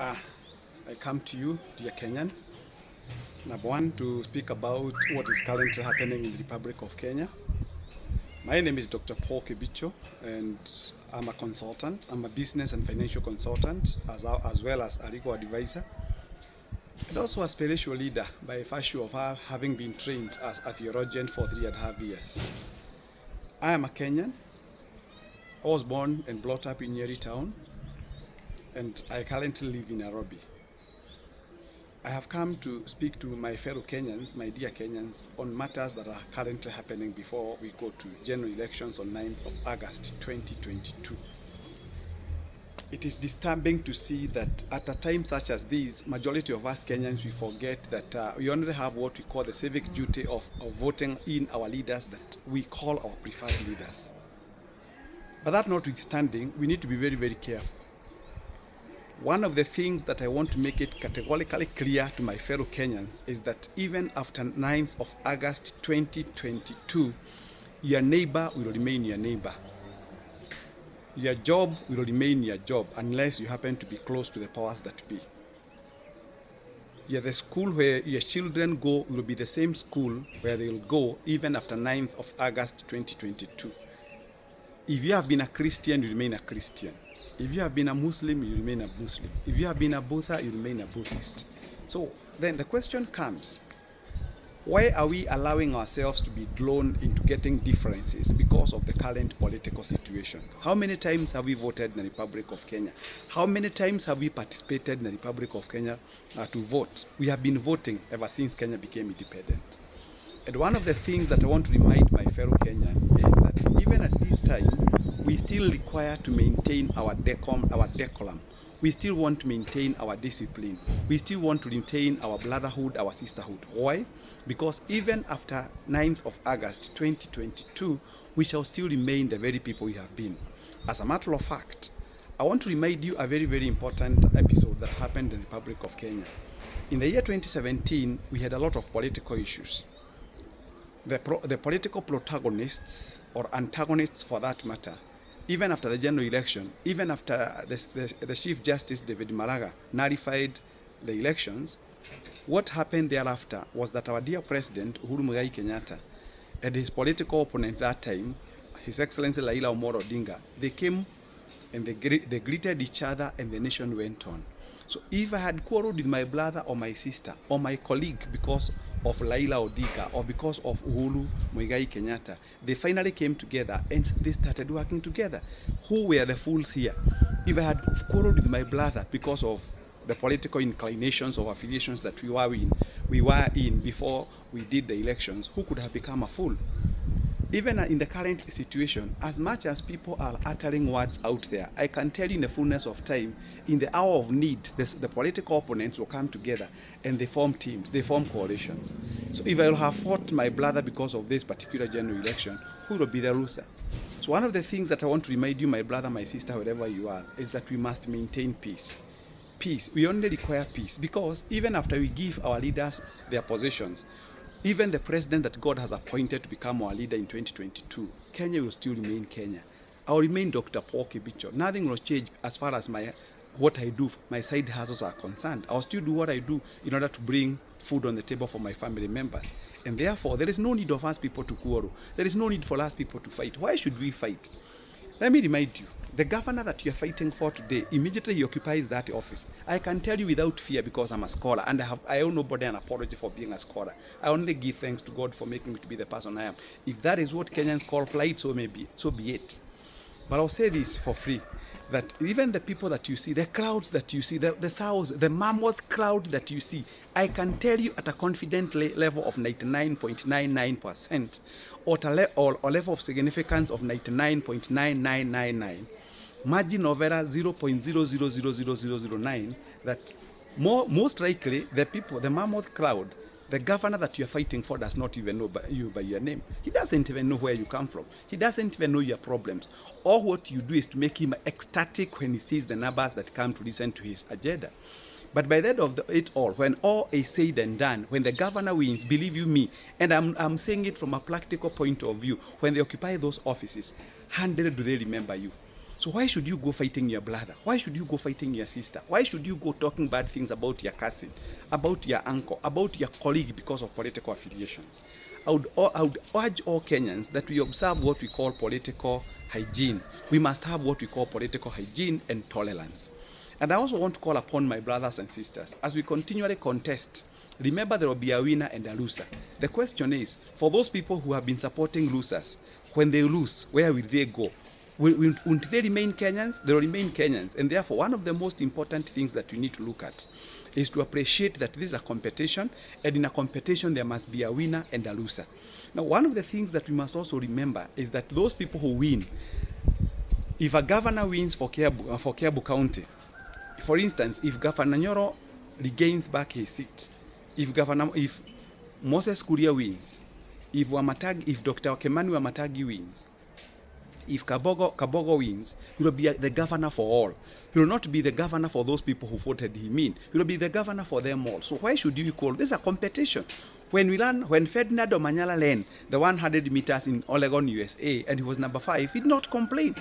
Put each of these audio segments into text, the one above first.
I come to you, dear Kenyan, number one, to speak about what is currently happening in the Republic of Kenya. My name is Dr. Paul Kibicho, and I'm a consultant. I'm a business and financial consultant, as well as a legal advisor, and also a spiritual leader by virtue of having been trained as a theologian for 3.5 years. I am a Kenyan. I was born and brought up in Nyeri town, and I currently live in Nairobi. I have come to speak to my fellow Kenyans, my dear Kenyans, on matters that are currently happening before we go to general elections on 9th of August 2022. It is disturbing to see that at a time such as this, majority of us Kenyans, we forget that we only have what we call the civic duty of voting in our leaders that we call our preferred leaders. But that notwithstanding, we need to be very, very careful. One of the things that I want to make it categorically clear to my fellow Kenyans is that even after 9th of August 2022, your neighbor will remain your neighbor. Your job will remain your job unless you happen to be close to the powers that be. The school where your children go will be the same school where they will go even after 9th of August 2022. If you have been a Christian, you remain a Christian. If you have been a Muslim, you remain a Muslim. If you have been a Buddha, you remain a Buddhist. So then the question comes, why are we allowing ourselves to be drawn into getting differences because of the current political situation? How many times have we voted in the Republic of Kenya? How many times have we participated in the Republic of Kenya to vote? We have been voting ever since Kenya became independent. And one of the things that I want to remind my fellow Kenyan is that even at this time, we still require to maintain our decorum. We still want to maintain our discipline. We still want to maintain our brotherhood, our sisterhood. Why? Because even after 9th of August 2022, we shall still remain the very people we have been. As a matter of fact, I want to remind you a very, very important episode that happened in the Republic of Kenya. In the year 2017, we had a lot of political issues. The political protagonists, or antagonists for that matter, even after the general election, even after the Chief Justice David Maraga nullified the elections, what happened thereafter was that our dear President Uhuru Muigai Kenyatta and his political opponent that time, His Excellency Raila Amolo Odinga, they came and they greeted each other and the nation went on. So if I had quarreled with my brother or my sister or my colleague because of Raila Odinga or because of Uhuru Muigai Kenyatta, they finally came together and they started working together. Who were the fools here? If I had quarreled with my brother because of the political inclinations or affiliations that we were in before we did the elections, who could have become a fool? Even in the current situation, as much as people are uttering words out there, I can tell you in the fullness of time, in the hour of need, the political opponents will come together and they form teams, they form coalitions. So if I will have fought my brother because of this particular general election, who will be the loser? So one of the things that I want to remind you, my brother, my sister, wherever you are, is that we must maintain peace. Peace. We only require peace because even after we give our leaders their positions, even the president that God has appointed to become our leader in 2022, Kenya will still remain Kenya. I will remain Dr. Paul Kibicho. Nothing will change as far as what I do, my side hustles are concerned. I'll still do what I do in order to bring food on the table for my family members. And therefore, there is no need of us people to quarrel. There is no need for us people to fight. Why should we fight? Let me remind you, the governor that you're fighting for today, immediately he occupies that office. I can tell you without fear because I'm a scholar and I owe nobody an apology for being a scholar. I only give thanks to God for making me to be the person I am. If that is what Kenyans call pride, so be it. But I'll say this for free, that even the people that you see, the crowds that you see, the thousands, the mammoth crowd that you see, I can tell you at a confident level of 99.99% or a level of significance of 99.9999, margin of error 0.0000009, that most likely the mammoth crowd, the governor that you're fighting for does not even know you by your name. He doesn't even know where you come from. He doesn't even know your problems. All what you do is to make him ecstatic when he sees the numbers that come to listen to his agenda. But by the end of it all, when all is said and done, when the governor wins, believe you me, and I'm saying it from a practical point of view, when they occupy those offices, 100 do they remember you? So why should you go fighting your brother? Why should you go fighting your sister? Why should you go talking bad things about your cousin, about your uncle, about your colleague because of political affiliations? I would urge all Kenyans that we observe what we call political hygiene. We must have what we call political hygiene and tolerance. And I also want to call upon my brothers and sisters, as we continually contest, remember there will be a winner and a loser. The question is, for those people who have been supporting losers, when they lose, where will they go? Won't they remain Kenyans? They will remain Kenyans. And therefore, one of the most important things that we need to look at is to appreciate that this is a competition, and in a competition, there must be a winner and a loser. Now, one of the things that we must also remember is that those people who win, if a governor wins for Kiambu County, for instance, if Governor Nyoro regains back his seat, if Moses Kuria wins, if Dr. Kimani Wamatangi wins, if Kabogo wins, he will be the governor for all. He will not be the governor for those people who voted him in. He will be the governor for them all. So why should you call this a competition? When Ferdinand Omanyala ran the 100 meters in Oregon, USA, and he was number 5, he did not complain.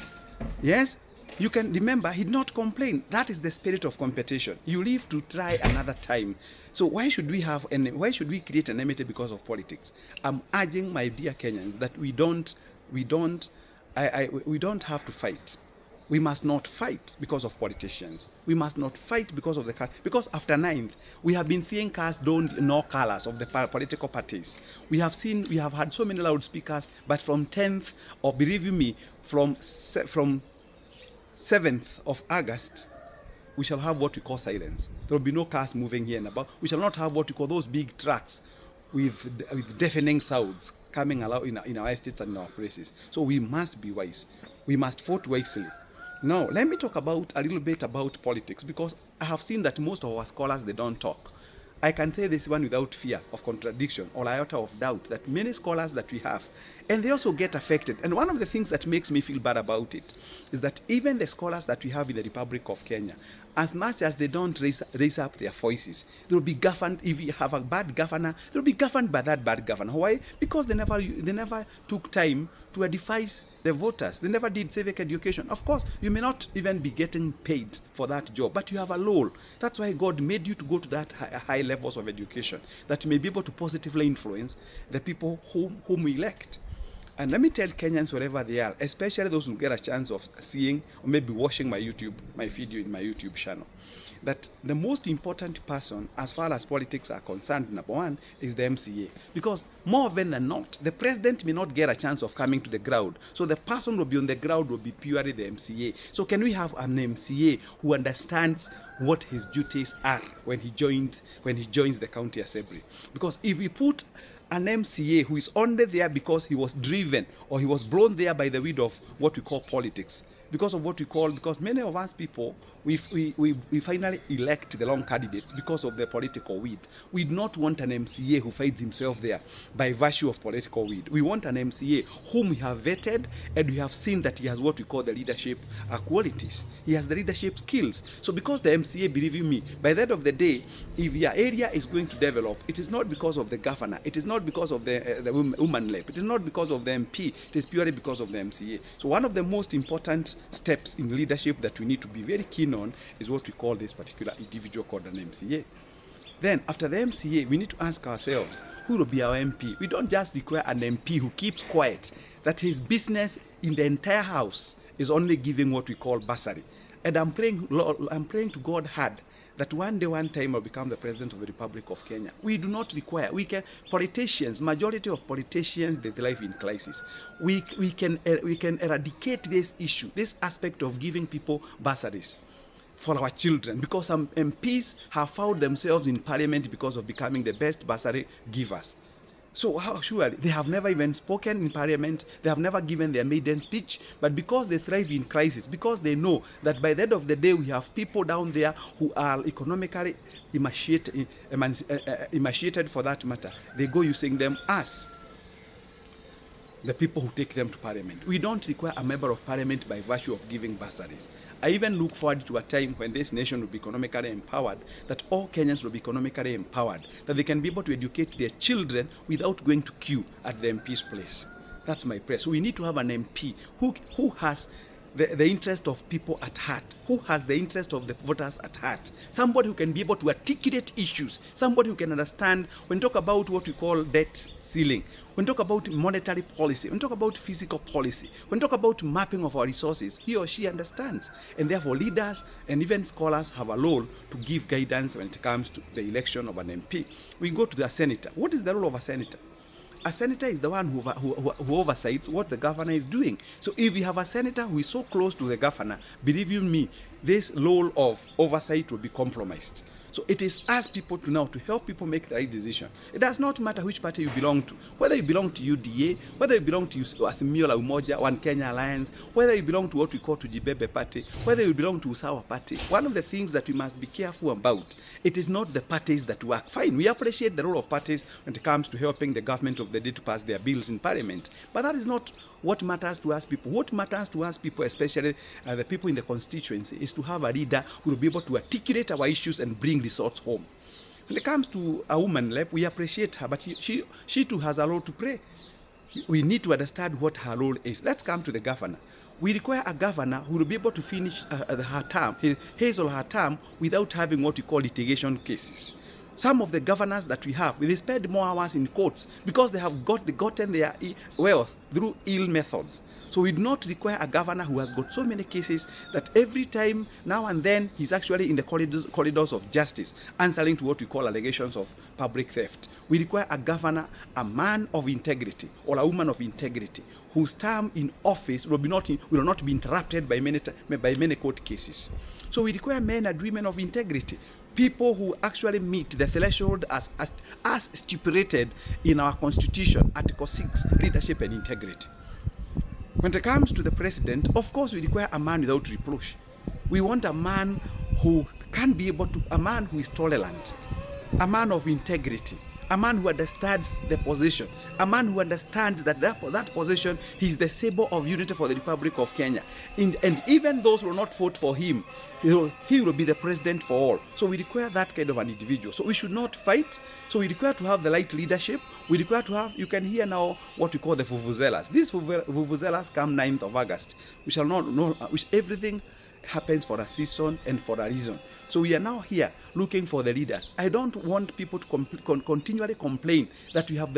Yes? You can remember, he did not complain. That is the spirit of competition. You live to try another time. So why should we create an enmity because of politics? I'm urging my dear Kenyans that we don't have to fight. We must not fight because of politicians. We must not fight because of because after 9th, we have been seeing cars don't know colors of the political parties. We have had so many loudspeakers, but from 10th, or believe you me, from 7th of August, we shall have what we call silence. There will be no cars moving here and about. We shall not have what we call those big trucks with deafening sounds coming along in our estates and in our places. So we must be wise. We must vote wisely. Now, let me talk a little bit about politics, because I have seen that most of our scholars, they don't talk. I can say this one without fear of contradiction or iota of doubt, that many scholars that we have, and they also get affected. And one of the things that makes me feel bad about it is that even the scholars that we have in the Republic of Kenya, as much as they don't raise up their voices, they will be governed. If you have a bad governor, they will be governed by that bad governor. Why? Because they never took time to advise the voters. They never did civic education. Of course, you may not even be getting paid for that job, but you have a role. That's why God made you to go to that high levels of education, that you may be able to positively influence the people whom we elect. And let me tell Kenyans wherever they are, especially those who get a chance of seeing or maybe watching my video in my YouTube channel, that the most important person as far as politics are concerned, number one, is the MCA. Because more often than not, the president may not get a chance of coming to the ground. So the person who will be on the ground will be purely the MCA. So can we have an MCA who understands what his duties are when he joins the county assembly? Because if we put an MCA who is only there because he was driven or he was blown there by the wind of what we call politics, because many of us people, we finally elect the wrong candidates because of the political weed. We do not want an MCA who finds himself there by virtue of political weed. We want an MCA whom we have vetted and we have seen that he has what we call the leadership qualities. He has the leadership skills. So because the MCA, believe you me, by the end of the day, if your area is going to develop, it is not because of the governor, it is not because of the woman rep, it is not because of the MP, it is purely because of the MCA. So one of the most important steps in leadership that we need to be very keen on is what we call this particular individual called an MCA. Then after the MCA, we need to ask ourselves, who will be our MP? We don't just require an MP who keeps quiet, that his business in the entire house is only giving what we call bursary. And I'm praying to God hard that one time I'll become the president of the Republic of Kenya. We do not require, majority of politicians, they live in crisis. We can eradicate this issue, this aspect of giving people bursaries for our children, because some MPs have found themselves in parliament because of becoming the best bursary givers. So how surely they have never even spoken in parliament, they have never given their maiden speech, but because they thrive in crisis, because they know that by the end of the day we have people down there who are economically emaciated for that matter, they go using them as the people who take them to parliament. We don't require a member of parliament by virtue of giving bursaries. I even look forward to a time when this nation will be economically empowered, that all Kenyans will be economically empowered, that they can be able to educate their children without going to queue at the MP's place. That's my prayer. So we need to have an MP who has the interest of people at heart, who has the interest of the voters at heart, somebody who can be able to articulate issues, somebody who can understand when we talk about what we call debt ceiling, when we talk about monetary policy, when we talk about physical policy, when we talk about mapping of our resources, he or she understands. And therefore leaders and even scholars have a role to give guidance when it comes to the election of an MP. We go to the senator. What is the role of a senator? A senator is the one who oversees what the governor is doing. So if you have a senator who is so close to the governor, believe you me, this role of oversight will be compromised. So it is us people to now to help people make the right decision. It does not matter which party you belong to, whether you belong to UDA, whether you belong to Azimio la Umoja, One Kenya Alliance, whether you belong to what we call to Jibebe Party, whether you belong to Usawa Party. One of the things that we must be careful about, it is not the parties that work. Fine, we appreciate the role of parties when it comes to helping the government of the day to pass their bills in parliament, but that is not what matters to us people. What matters to us people, especially the people in the constituency, is to have a leader who will be able to articulate our issues and bring results home. When it comes to a woman, we appreciate her, but she too has a role to play. We need to understand what her role is. Let's come to the governor. We require a governor who will be able to finish her term, his or her term, without having what we call litigation cases. Some of the governors that we have, they spend more hours in courts because they have gotten their wealth through ill methods. So we do not require a governor who has got so many cases that every time, now and then, he's actually in the corridors of justice, answering to what we call allegations of public theft. We require a governor, a man of integrity or a woman of integrity, whose term in office will not be interrupted by many court cases. So we require men and women of integrity, people who actually meet the threshold as stipulated in our constitution, Article 6, leadership and integrity. When it comes to the president, of course we require a man without reproach. We want a man who can be able to, a man who is tolerant, a man of integrity, a man who understands the position, a man who understands that that position, he is the symbol of unity for the Republic of Kenya. And even those who will not vote for him, he will be the president for all. So we require that kind of an individual. So we should not fight. So we require to have the right leadership. We require to have, you can hear now what we call the vuvuzelas. These vuvuzelas come 9th of August. We shall not know, which everything happens for a season and for a reason. So we are now here looking for the leaders. I don't want people to continually complain that we have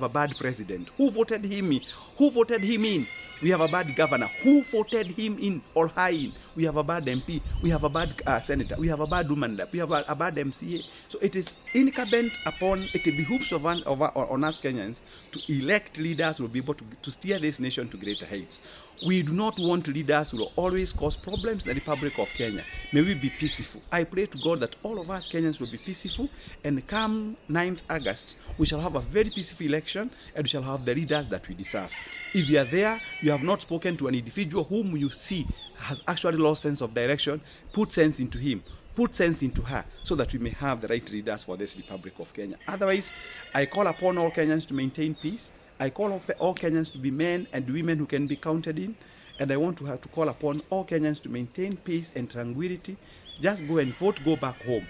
a bad president. Who voted him in? Who voted him in? We have a bad governor. Who voted him in or her in? We have a bad MP. We have a bad senator. We have a bad woman rep. We have a bad MCA. So it is incumbent upon, it behooves on us Kenyans to elect leaders who will be able to steer this nation to greater heights. We do not want leaders who will always cause problems in the Republic of Kenya. May we be peaceful. I pray to God that all of us Kenyans will be peaceful, and come 9th August, we shall have a very peaceful election, and we shall have the leaders that we deserve. If you are there, you have not spoken to an individual whom you see has actually lost sense of direction, put sense into him. Put sense into her, so that we may have the right leaders for this Republic of Kenya. Otherwise, I call upon all Kenyans to maintain peace. I call up all Kenyans to be men and women who can be counted in. And I want to have to call upon all Kenyans to maintain peace and tranquility. Just go and vote, go back home.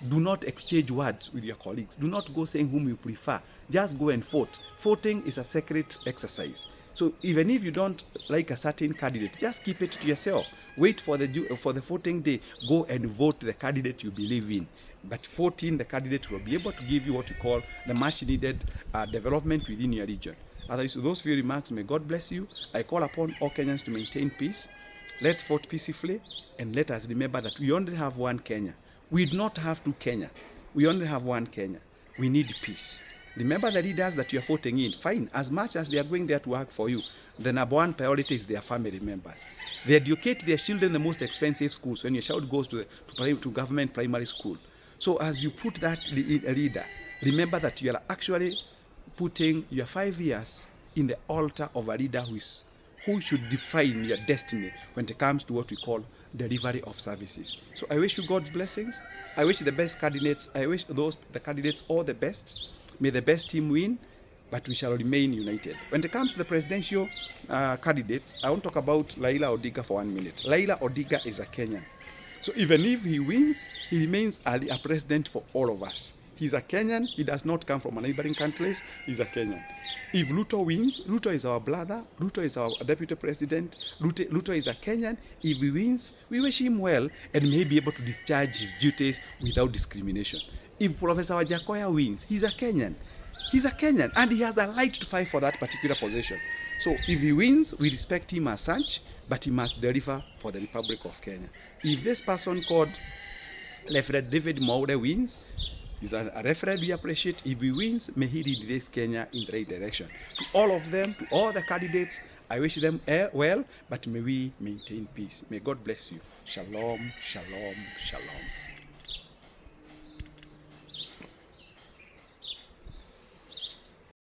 Do not exchange words with your colleagues. Do not go saying whom you prefer. Just go and vote. Voting is a sacred exercise. So even if you don't like a certain candidate, just keep it to yourself. Wait for the voting day. Go and vote the candidate you believe in. But voting the candidate will be able to give you what you call the much needed development within your region. Otherwise, with those few remarks, may God bless you. I call upon all Kenyans to maintain peace. Let's vote peacefully, and let us remember that we only have one Kenya. We do not have two Kenya. We only have one Kenya. We need peace. Remember the leaders that you are voting in. Fine, as much as they are going there to work for you, the number one priority is their family members. They educate their children in the most expensive schools when your child goes to government primary school. So as you put that leader, remember that you are actually putting your 5 years in the altar of a leader who should define your destiny when it comes to what we call delivery of services. So I wish you God's blessings. I wish the best candidates, the candidates all the best. May the best team win, but we shall remain united. When it comes to the presidential candidates, I want to talk about Raila Odinga for 1 minute. Raila Odinga is a Kenyan. So even if he wins, he remains a president for all of us. He's a Kenyan. He does not come from a neighboring countries. He's a Kenyan. If Ruto wins, Ruto is our brother. Ruto is our deputy president. Ruto is a Kenyan. If he wins, we wish him well and may be able to discharge his duties without discrimination. If Professor Wajackoyah wins, he's a Kenyan. He's a Kenyan and he has the right to fight for that particular position. So if he wins, we respect him as such, but he must deliver for the Republic of Kenya. If this person called Reverend David Mwaure wins, he's a referee we appreciate. If he wins, may he lead this Kenya in the right direction. To all of them, to all the candidates, I wish them well, but may we maintain peace. May God bless you. Shalom, shalom, shalom.